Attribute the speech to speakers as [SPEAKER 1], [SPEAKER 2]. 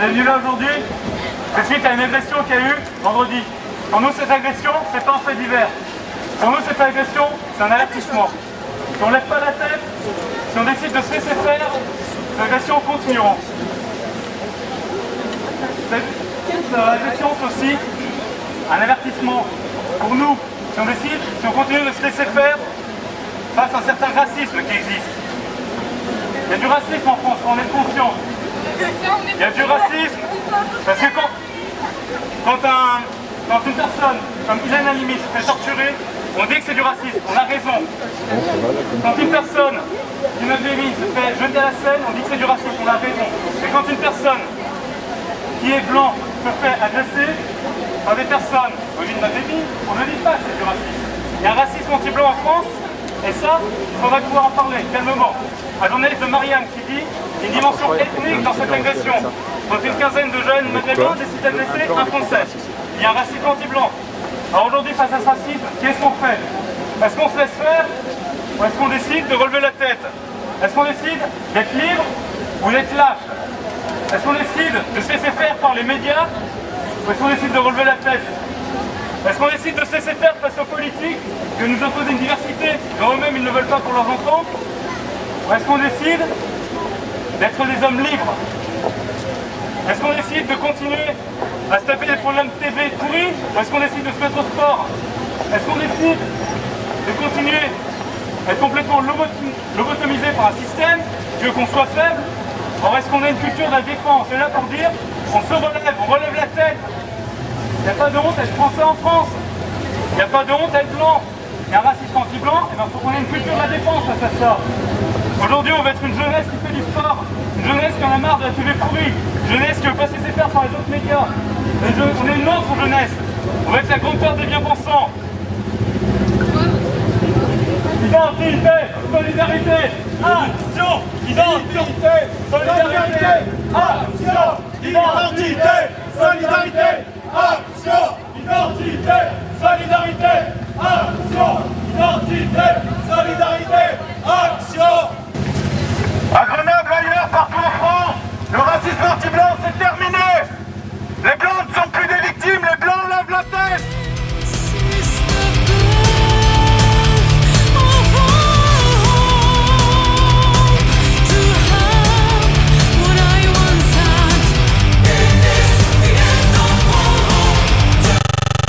[SPEAKER 1] est venu là aujourd'hui, c'est suite à une agression qu'il y a eu vendredi. Pour nous, cette agression, c'est pas un fait divers. Pour nous, cette agression, c'est un avertissement. Si on ne lève pas la tête, si on décide de se laisser faire, ces agressions continueront. Cette agression, c'est aussi un avertissement pour nous. Si on décide, si on continue de se laisser faire face à un certain racisme qui existe. Il y a du racisme en France, on est conscient. Il y a du racisme parce que quand une personne comme Ilan Halimi se fait torturer, on dit que c'est du racisme, on a raison. Quand une personne, Imad Tcheli, se fait jeter à la Seine, on dit que c'est du racisme, on a raison. Mais quand une personne qui est blanc se fait agresser par des personnes comme Imad Tcheli, on ne dit pas que c'est du racisme. Il y a un racisme anti-blanc en France, et ça, il faudra pouvoir en parler, calmement. Un journaliste de Marianne qui dit une dimension ethnique dans cette agression. Quand une quinzaine de jeunes maghrébins décident d'agresser un Français, il y a un racisme anti-blanc. Alors aujourd'hui, face à ce racisme, qu'est-ce qu'on fait? Est-ce qu'on se laisse faire ou est-ce qu'on décide de relever la tête? Est-ce qu'on décide d'être libre ou d'être lâche? Est-ce qu'on décide de se laisser faire par les médias ou est-ce qu'on décide de relever la tête? Est-ce qu'on décide de se laisser faire face aux politiques que nous imposent une diversité dont eux-mêmes ils ne veulent pas pour leurs enfants? Ou est-ce qu'on décide d'être des hommes libres? Est-ce qu'on décide de continuer à se taper des programmes de TV pourris? Ou est-ce qu'on décide de se mettre au sport? Est-ce qu'on décide de continuer à être complètement lobotomisé par un système qui veut qu'on soit faible? Or est-ce qu'on a une culture de la défense? C'est là pour dire on se relève, on relève la tête. Il n'y a pas de honte à être français en France. Il n'y a pas de honte à être blanc. Il y a un racisme anti-blanc, et bien il faut qu'on ait une culture de la défense face à ça. Aujourd'hui, on va être une jeunesse qui fait du sport, une jeunesse qui en a marre de la TV pourrie, une jeunesse qui veut pas se laisser faire par les autres médias. On est une autre jeunesse. On va être la grande peur des bien-pensants. Identité, solidarité, action. Identité, solidarité, action. Identité, solidarité, action. Identité, solidarité.